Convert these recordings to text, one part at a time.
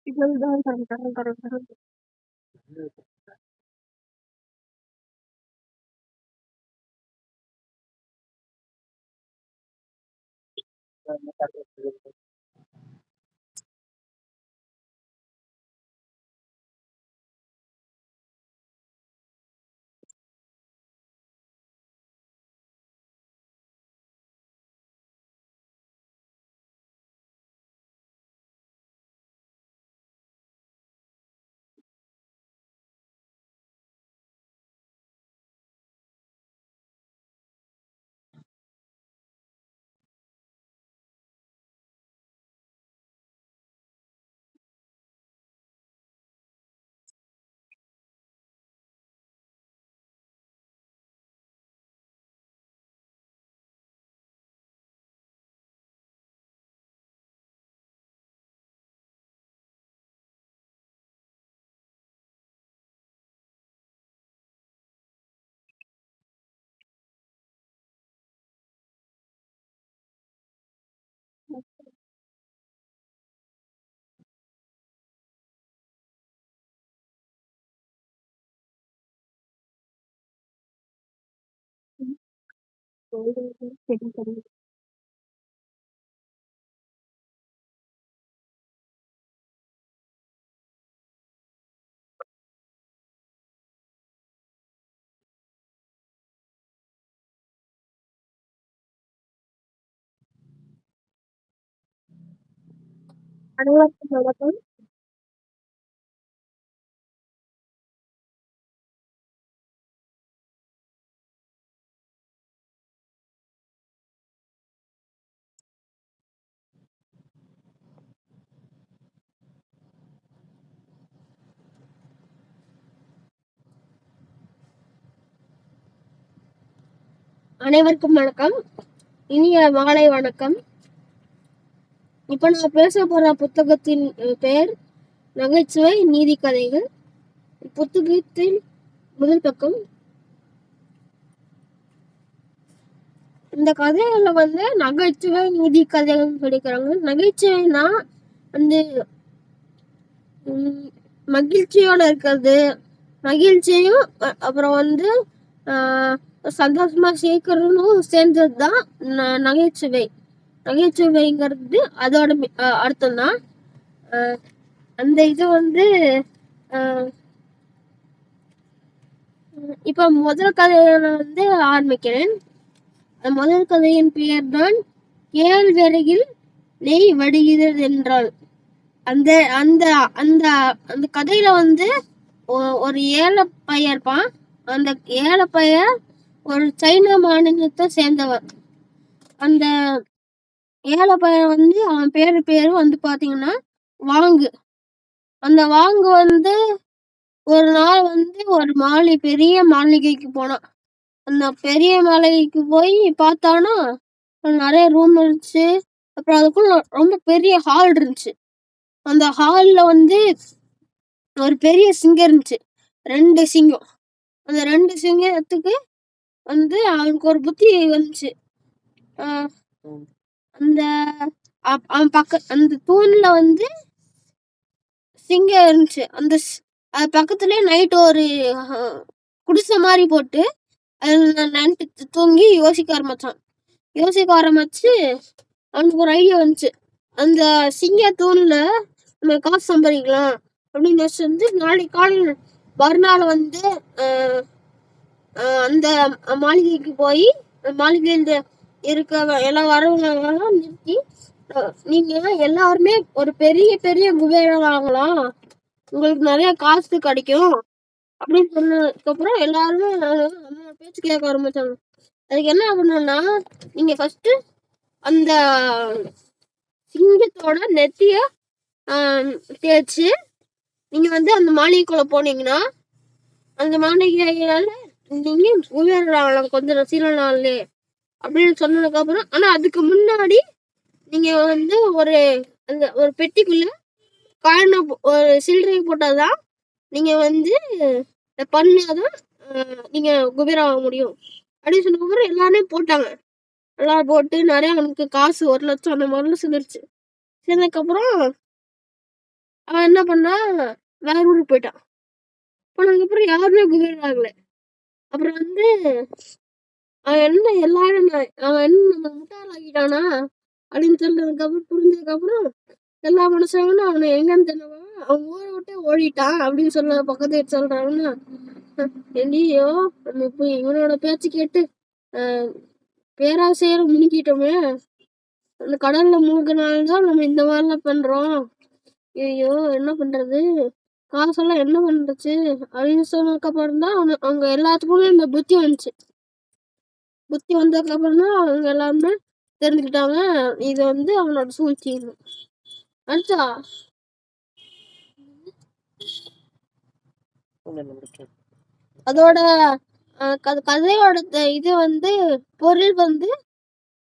இதுதான் தரம் தரம் தரம் தரம். சரி சரி. அனைவருக்கும் வணக்கம். அனைவருக்கும் வணக்கம். இனிய மாலை வணக்கம். இப்ப நான் பேச போற புத்தகத்தின் பெயர் நகைச்சுவை நீதி கதைகள். புத்தகத்தின் முதல் பக்கம். இந்த கதைகள்ல வந்து நகைச்சுவை நீதி கதைகள் படிக்கிறாங்க. நகைச்சுவைனா வந்து மகிழ்ச்சியோட இருக்கிறது, மகிழ்ச்சியும் அப்புறம் வந்து சந்தோஷமா சேர்க்கறதும் சேர்ந்ததுதான் நகைச்சுவை. நகைச்சுவைங்கிறது அதோட அர்த்தம் தான். அந்த இது வந்து இப்ப முதல் கதையில வந்து ஆரம்பிக்கிறேன். முதல் கதையின் பெயர் தான் கேழ்வரகில் நெய் வடிகிறது என்றால். அந்த அந்த அந்த அந்த கதையில வந்து ஒரு ஏழை பையன் இருப்பான். அந்த ஏழை பையன் ஒரு சைனா மாநிலத்தை சேர்ந்தவர். அந்த ஏழை பையன் வந்து அவன் பேரு வந்து பாத்தீங்கன்னா வாங்கு. அந்த வாங்கு வந்து ஒரு நாள் வந்து ஒரு பெரிய மாளிகைக்கு போனான். அந்த பெரிய மாளிகைக்கு போய் பார்த்தானா நிறைய ரூம் இருந்துச்சு. அப்புறம் அதுக்குள்ள ரொம்ப பெரிய ஹால் இருந்துச்சு. அந்த ஹால்ல வந்து ஒரு பெரிய சிங்கம் இருந்துச்சு, 2 சிங்கம். அந்த 2 சிங்கத்துக்கு வந்து அவனுக்கு ஒரு புத்தி வந்துச்சு. அந்த அவன் அந்த தூண்ல வந்து சிங்கம் இருந்துச்சு. அது பக்கத்துலயே நைட் ஒரு குடிசை மாதிரி போட்டு நினைட்டு தூங்கி யோசிக்க ஆரம்பிச்சு அவனுக்கு ஒரு ஐடியா வந்துச்சு. அந்த சிங்க தூண்ல நம்ம காசு சம்பாதிக்கலாம் அப்படின்னு வந்து நாளைக்கு காலையில் மறுநாள் வந்து அந்த மாளிகைக்கு போய் மாளிகையில இருக்க எல்லா வரவங்களெல்லாம் நிறுத்தி, நீங்க எல்லாருமே ஒரு பெரிய பெரிய குபேரம் வாங்கலாம், உங்களுக்கு நிறைய காசு கிடைக்கும் அப்படின்னு சொன்னதுக்கு அப்புறம் எல்லாருமே பேச்சு கேட்க ஆரம்பிச்சாங்க. அதுக்கு என்ன பண்ணணும்னா, நீங்க ஃபர்ஸ்ட் அந்த சிங்கத்தோட நெத்திய தேய்ச்சு நீங்க வந்து அந்த மாளிகைக்குள்ள போனீங்கன்னா அந்த மாளிகையால நீங்க உயரலாம் கொஞ்சம் சில நாள்லயே அப்படின்னு சொன்னதுக்கு அப்புறம், ஆனா அதுக்கு முன்னாடி நீங்க வந்து ஒரு பெட்டிக்குள்ள காயின ஒரு சில்லறை போட்டாதான் நீங்க வந்து பண்ணாதான் நீங்க குபேரம் ஆக முடியும் அப்படின்னு சொன்னதுக்கப்புறம் எல்லாருமே போட்டாங்க. எல்லாம் போட்டு நிறைய அவனுக்கு காசு 1 லட்சம் அந்த மாதிரிலாம் சேர்ந்துருச்சு. சேர்ந்ததுக்கு அப்புறம் அவன் என்ன பண்ணா, வேற ஊருக்கு போயிட்டான். போனதுக்கப்புறம் யாருமே குபேரன் ஆகல. அப்புறம் வந்து அவன் என்ன எல்லாரும் அவன் என்ன நம்ம முட்டாள் ஆகிட்டானா அப்படின்னு சொல்றதுக்கப்புறம் புரிஞ்சதுக்கப்புறம் எல்லா மனுஷங்களும் அவனை எங்கன்னு தெரியவா அவன் ஊரை விட்டு ஓடிட்டான் அப்படின்னு சொல்ல பக்கத்து வீட்டு சொல்றாங்கன்னா, எங்கேயோ நம்ம இப்போ இவனோட பேச்சு கேட்டு பேராசையரை முழுக்கிட்டோமே, அந்த கடல்ல மூழ்கினால்தான் நம்ம இந்த மாதிரிலாம் பண்றோம். ஐயோ என்ன பண்றது, காசெல்லாம் என்ன பண்றச்சு அப்படின்னு சொன்னதுக்கு அப்புறம் தான் அவங்க எல்லாத்துக்குமே இந்த புத்தி வந்துச்சு. புத்தி வந்ததுக்கு அப்புறம் தான் அவங்க எல்லாருமே தெரிஞ்சுக்கிட்டாங்க இது வந்து அவனோட சூழ்ச்சின்னு. அடுத்தா அதோட கதையோட இது வந்து பொருள் வந்து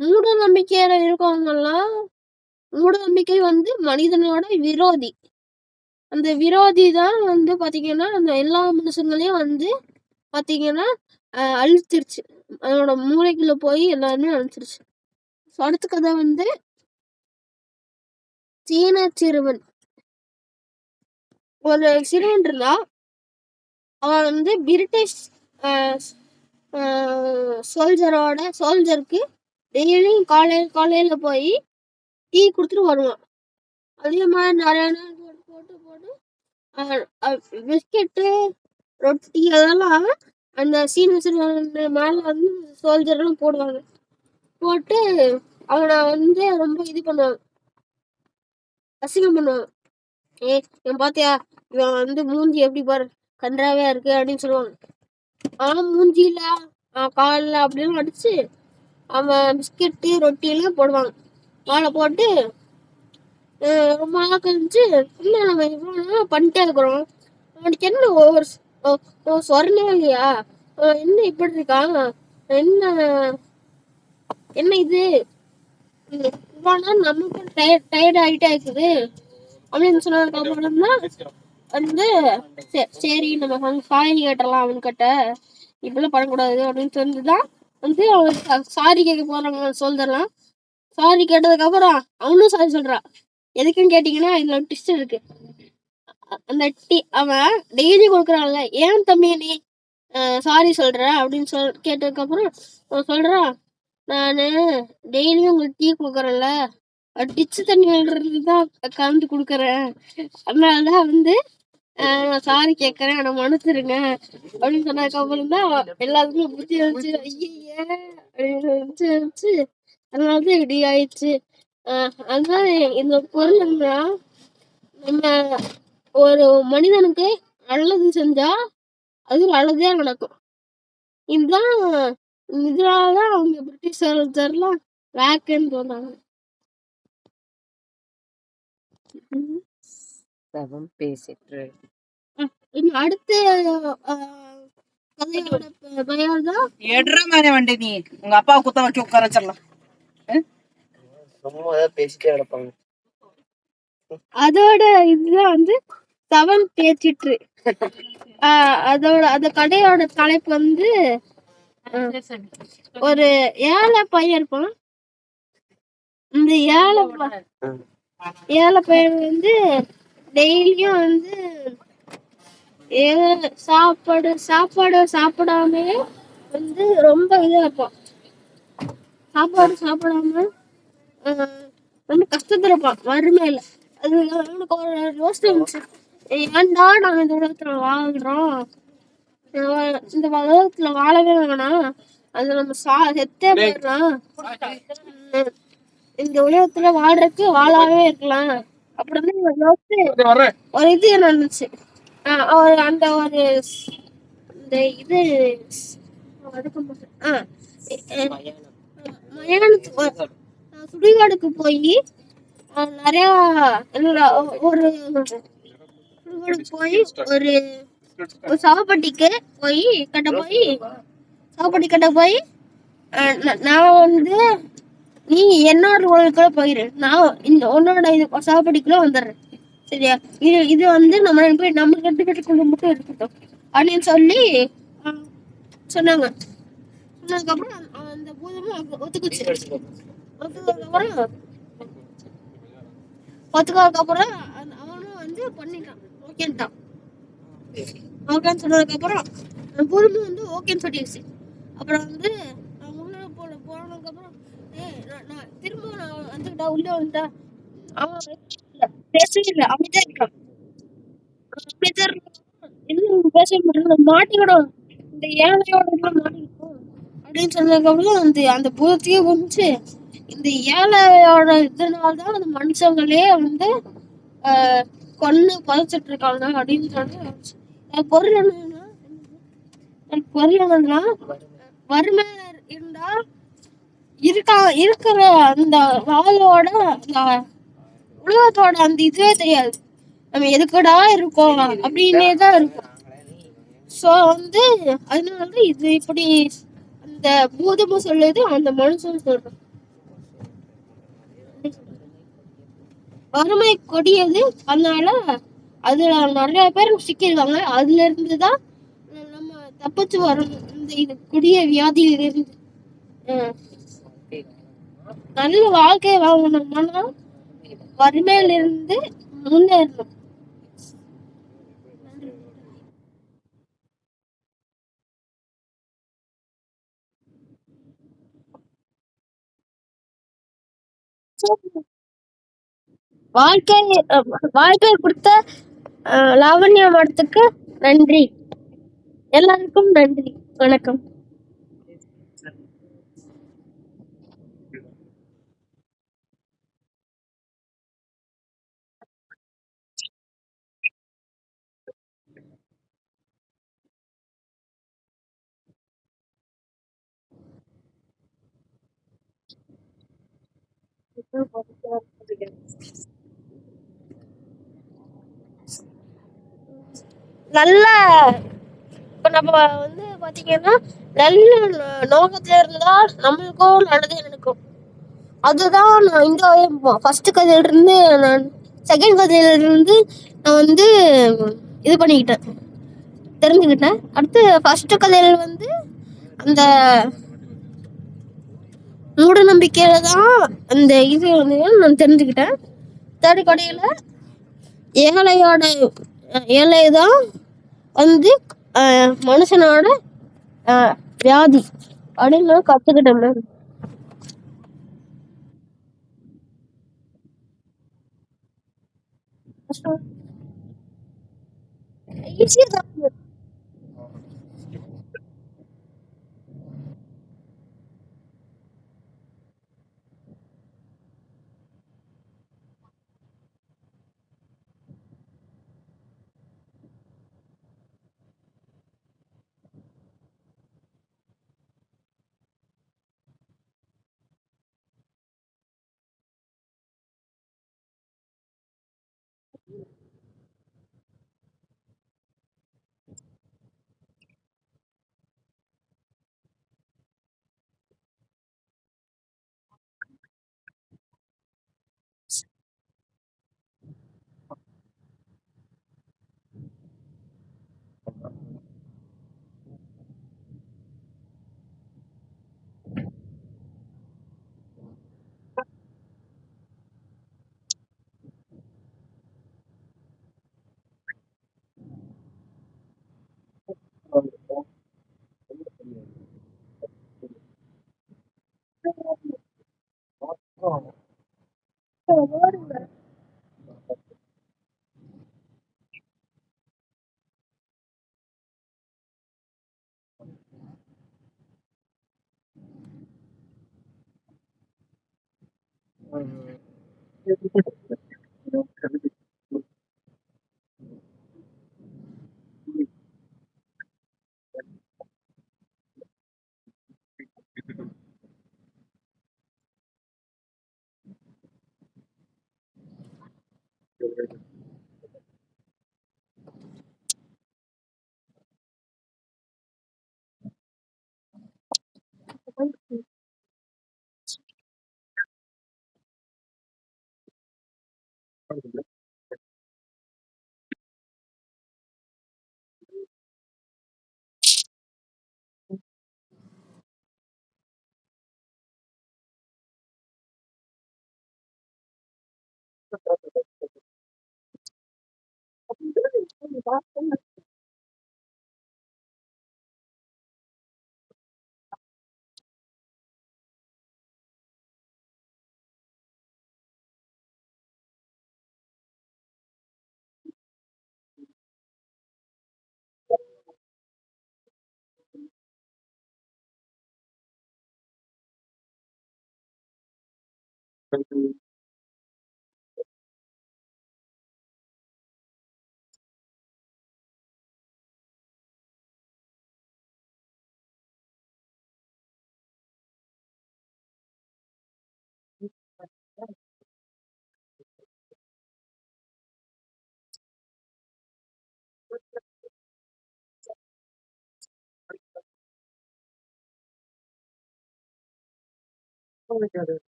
மூட நம்பிக்கையில இருக்கவங்கலாம், மூட நம்பிக்கை வந்து மனிதனோட விரோதி. அந்த விரோதி தான் வந்து பாத்தீங்கன்னா அந்த எல்லா மனுஷங்களையும் வந்து பாத்தீங்கன்னா அழிச்சிருச்சு. அதோட மூளைக்குள்ள போய் எல்லாருமே அழிச்சிருச்சு. அடுத்த கதை வந்து சீன சிறுவன். ஒரு சிறுவன் இருந்தா, அவன் வந்து பிரிட்டிஷ் சோல்ஜருக்கு டெய்லியும் காலையில போய் டீ கொடுத்துட்டு வருவான். அதே மாதிரி நிறைய நாள் போட்டு பிஸ்கெட்டு ரொட்டி அதெல்லாம் அந்த சீன சிறுவன் மேல வந்து சோல்ஜர்லாம் போடுவாங்க. போட்டு அவனை வந்து ரொம்ப இது பண்ணுவாங்க, அசிங்கம் பண்ணுவாங்க. இவன் பாத்தியா, இவன் வந்து மூஞ்சி எப்படி பாரு கன்றாவே இருக்கு அப்படின்னு சொல்லுவாங்க. அவன் மூஞ்சியில காலில் அப்படின்னு அடிச்சு அவன் பிஸ்கெட்டு ரொட்டி எல்லாம் போடுவாங்க. வாழை போட்டு ரொம்ப நாள் கழிச்சு இல்லை நம்ம இவ்வளோ நாள் பண்ணிட்டே இருக்கிறோம், அவனுக்கு என்ன ஒரு சொரணே இல்லையா, என்ன இப்படி இருக்கான், என்ன என்ன இது இவ்வளோ நாள் நமக்கும் டயர்ட் ஆகிட்டே இருக்குது அப்படின்னு சொன்னதுக்கு அப்புறம் தான் வந்து சரி நம்ம சாரி கேட்டலாம் அவன்கிட்ட, இப்பெல்லாம் பண்ணக்கூடாது அப்படின்னு சொல்லிட்டுதான் வந்து அவன் சாரி கேட்க போறாங்க சொல்லிடலாம். சாரி கேட்டதுக்கு அப்புறம் அவனும் சாரி சொல்றான். எதுக்குன்னு கேட்டீங்கன்னா இதுல ட்விஸ்ட் இருக்கு. அந்த அவன் டெய்லி கொடுக்குறான்ல, ஏன் தம்பி நீ சாரி சொல்ற அப்படின்னு கேட்டதுக்கு அப்புறம் அவன் சொல்றான், நானு டெய்லியும் உங்களுக்கு டீ கொடுக்குறேன்ல, டிச்சு தண்ணி தான் கலந்து கொடுக்குறேன், அதனாலதான் வந்து நான் சாரி கேட்கறேன், நான் மன்னிச்சிருங்க அப்படின்னு சொன்னதுக்கு அப்புறம் தான் எல்லாத்துக்குமே புத்தி வந்துச்சு. ஐயே அப்படின்னு வந்துச்சு. அதனாலதான் இப்படி ஆயிடுச்சு. அதனால இந்த பொருள் என்ன, நம்ம ஒரு மனிதனுக்கு நல்லது செஞ்சா அது நல்லதே நடக்கும். இதுதான் இதனாலதான் அவங்க பிரிட்டிஷ் சோல்ஜர்லாம் வேக்குன்னு சொன்னாங்க. அடுத்த கதையோட பெயர் தான் எட்ரா மாதிரி வண்டி. நீ உங்க அப்பாவை குத்த வைக்க உட்கார வச்சிடலாம். பேசிட்டே கிடப்பாங்க. அதோட இதுதான் வந்து செவன் பேச்சிட்டு. அதோட அந்த கதையோட தலைப்பு வந்து ஒரு ஏழை பையன் இருப்பான். இந்த ஏழை பையன் வந்து டெய்லியும் வந்து சாப்பாடாமே வந்து ரொம்ப இதா இருப்பான். சாப்பாடாம ரொம்ப கஷ்டத்துல இருப்பான், வறுமையில. அது அவனுக்கு ஒரு யோசனை இருந்துச்சு, ஏன்டா நாங்க இந்த உலகத்துல வாழ்றோம், இந்த உலகத்துல வாழவே வேணாம், அது நம்ம செத்தே போயிடலாம், இந்த உலகத்துல வாழ்றதுக்கு வாழாவே இருக்கலாம் அப்படின்னு யோசிச்சு ஒரு இது நடந்துச்சு. அந்த ஒரு இந்த இது மயானத்துக்கு சுடுகாடுக்கு போய் நிறைய ஒரு சவப்பட்டிக்கு போய் நான் வந்து நீ என்னோட உலகத்துல போயிரு, நான் இந்த உன்னோட இது சவப்பட்டிக்குள்ள வந்துடுறேன், சரியா, இது வந்து நம்ம ரெண்டு பேருக்குள்ள மட்டும் இருக்கட்டும் அப்படின்னு சொல்லி சொன்னாங்க. சொன்னதுக்கப்புறம் அந்த பூதமும் ஒத்துக்குச்சு. ஒத்துக்கிறதுக்கு அப்புறம் அவனும் வந்து வந்து பண்ணிட்டான், ஓகேன்ட்டான். ஓகேன்னு சொன்னதுக்கு அப்புறம் பொறுமை வந்து ஓகேன்னு சொல்லிடுச்சு. அப்புறம் வந்து நான் உள்ள போனதுக்கு அப்புறம் நான் திரும்ப நான் வந்துக்கிட்டா உள்ள வந்துட்டா. அவன் இல்ல, பேசவே இல்லை, அமைதியா இருக்கான். அமைதியா இருக்கான். இன்னும் பேச மாட்டேன், மாட்டிக்கிடும், இந்த ஏழையோட எல்லாம் மாட்டிக்கிட்டோம் அப்படின்னு சொன்னதுக்கு அப்புறம் அந்த அந்த பூதத்தையே வந்துச்சு. இந்த ஏழையோட இதனால்தான் அந்த மனுஷங்களே வந்து கொன்னு புதைச்சிட்டு இருக்காங்க அப்படின்னு சொல்லி பொருள் என்னன்னா, பொருள் என்னன்னா, வறுமை இருந்தா இருக்கிற அந்த வாழோட அந்த உலகத்தோட அந்த இதுவே தெரியாது. நம்ம எதுக்குடா இருக்கோம் அப்படின்னே தான் இருக்கும். சோ வந்து அதனாலதான் இது இப்படி அந்த பூதமும் சொல்லுது, அந்த மனுஷனும் சொல்றான். வறுமை கொடியது, அதனால அதுல நிறைய பேர் சிக்கிருக்காங்க. அதுல இருந்துதான் நம்ம தப்பிச்சு வரணும் இந்த இது கொடிய வியாதியில இருந்து. நல்ல வாழ்க்கையை வாங்கணும்னா வறுமையில இருந்து முன்னேறணும். வாழ்க்கை வாழ்க்கை கொடுத்த லாவண்யா மடத்துக்கு நன்றி. எல்லாருக்கும் நன்றி, வணக்கம். நல்ல இப்ப நம்ம வந்து பாத்தீங்கன்னா நல்ல நோக்கத்துல இருந்தா நம்மளுக்கும் நல்லது நடக்கும். அதுதான் நான் இந்த ஃபர்ஸ்ட் கதையில இருந்து நான் செகண்ட் கதையில இருந்து நான் வந்து இது பண்ணிக்கிட்டேன், தெரிஞ்சுக்கிட்டேன். அடுத்து ஃபர்ஸ்ட் கதையில வந்து அந்த மூட நம்பிக்கையில தான் அந்த இது வந்து நான் தெரிஞ்சுக்கிட்டேன். தேர்ட் கடையில ஏழையோட ஏழைதான் வந்து மனுஷனோட வியாதி அப்படின்னு நான் கத்துக்கிட்டேன். ஈஸியா தான்.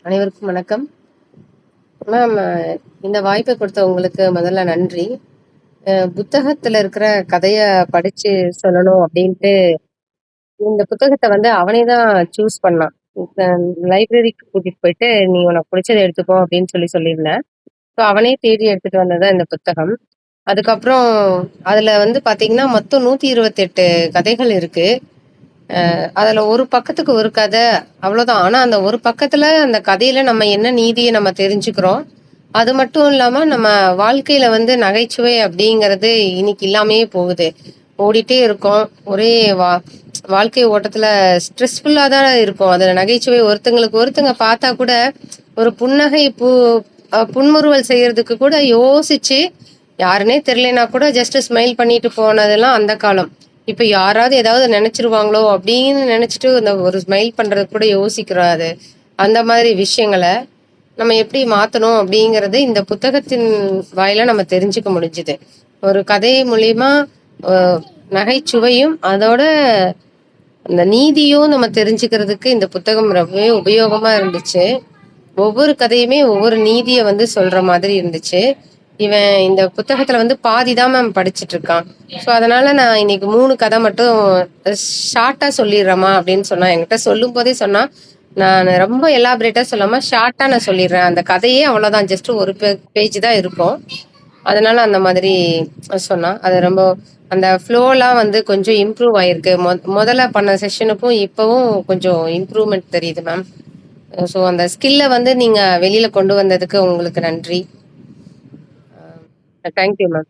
அனைவருக்கும் வணக்கம். மேம், இந்த வாய்ப்பை கொடுத்த உங்களுக்கு முதல்ல நன்றி. புத்தகத்துல இருக்கிற கதைய படிச்சு சொல்லணும் அப்படின்ட்டு இந்த புத்தகத்தை வந்து அவனே தான் சூஸ் பண்ணான். லைப்ரரிக்கு கூட்டிட்டு போயிட்டு நீ உனக்கு பிடிச்சதை எடுத்துக்கோ அப்படின்னு சொல்லியிருந்தேன். ஸோ அவனே தேடி எடுத்துட்டு வந்ததுதான் இந்த புத்தகம். அதுக்கப்புறம் அதுல வந்து பாத்தீங்கன்னா மொத்தம் 128 கதைகள் இருக்கு. அதுல ஒரு பக்கத்துக்கு ஒரு கதை அவ்வளவுதான். ஆனா அந்த ஒரு பக்கத்துல அந்த கதையில நம்ம என்ன நீதியை நம்ம தெரிஞ்சுக்கிறோம். அது மட்டும் இல்லாம நம்ம வாழ்க்கையில வந்து நகைச்சுவை அப்படிங்கிறது இன்னைக்கு இல்லாமையே போகுது. ஓடிட்டே இருக்கோம். ஒரே வாழ்க்கை ஓட்டத்துல ஸ்ட்ரெஸ்ஃபுல்லா தான் இருக்கும். அதுல நகைச்சுவை ஒருத்தங்களுக்கு ஒருத்தங்க பார்த்தா கூட ஒரு புன்னகை புன்முறுவல் செய்யறதுக்கு கூட யோசிச்சு யாருன்னே தெரியலனா கூட ஜஸ்ட் ஸ்மைல் பண்ணிட்டு போனதெல்லாம் அந்த காலம். இப்ப யாராவது ஏதாவது நினைச்சிருவாங்களோ அப்படின்னு நினைச்சிட்டு அந்த ஒரு ஸ்மைல் பண்றது கூட யோசிக்கிறாரு. அந்த மாதிரி விஷயங்களை நம்ம எப்படி மாத்தணும் அப்படிங்கறது இந்த புத்தகத்தின் வாயிலா நம்ம தெரிஞ்சுக்க முடிஞ்சுது. ஒரு கதை மூலியமா நகைச்சுவையும் அதோட அந்த நீதியும் நம்ம தெரிஞ்சுக்கிறதுக்கு இந்த புத்தகம் ரொம்பவே உபயோகமா இருந்துச்சு. ஒவ்வொரு கதையுமே ஒவ்வொரு நீதியை வந்து சொல்ற மாதிரி இருந்துச்சு. இவன் இந்த புத்தகத்துல வந்து பாதிதான் மேம் படிச்சுட்டு இருக்கான். ஸோ அதனால நான் இன்னைக்கு 3 கதை மட்டும் ஷார்ட்டா சொல்லிடுறேம்மா அப்படின்னு சொன்னா. என்கிட்ட சொல்லும் போதே சொன்னா, நான் ரொம்ப எலாபரேட்டா சொல்லாம ஷார்ட்டா நான் சொல்லிடுறேன். அந்த கதையே அவ்வளவுதான், ஜஸ்ட் ஒரு பேஜ் தான் இருக்கும். அதனால அந்த மாதிரி சொன்னா. அது ரொம்ப அந்த ஃப்ளோலாம் வந்து கொஞ்சம் இம்ப்ரூவ் ஆயிருக்கு. முதல்ல பண்ண செஷனுக்கும் இப்பவும் கொஞ்சம் இம்ப்ரூவ்மெண்ட் தெரியுது மேம். ஸோ அந்த ஸ்கில்ல வந்து நீங்க வெளியில கொண்டு வந்ததுக்கு உங்களுக்கு நன்றி. Thank you ma'am.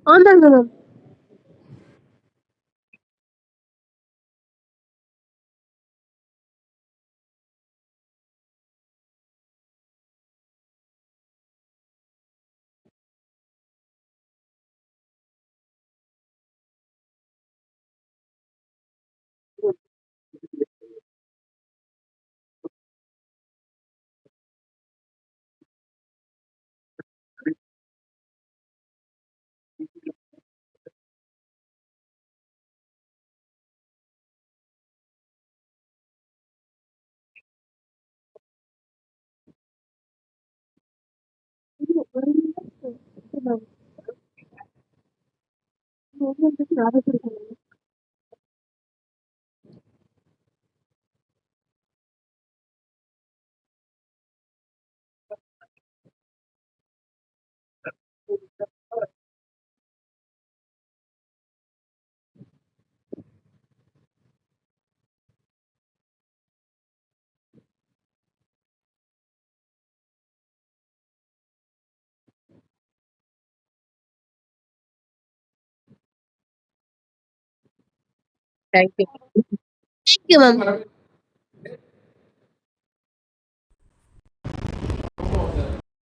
ஆமாங்க ma'am. Thank you. Thank you ma'am.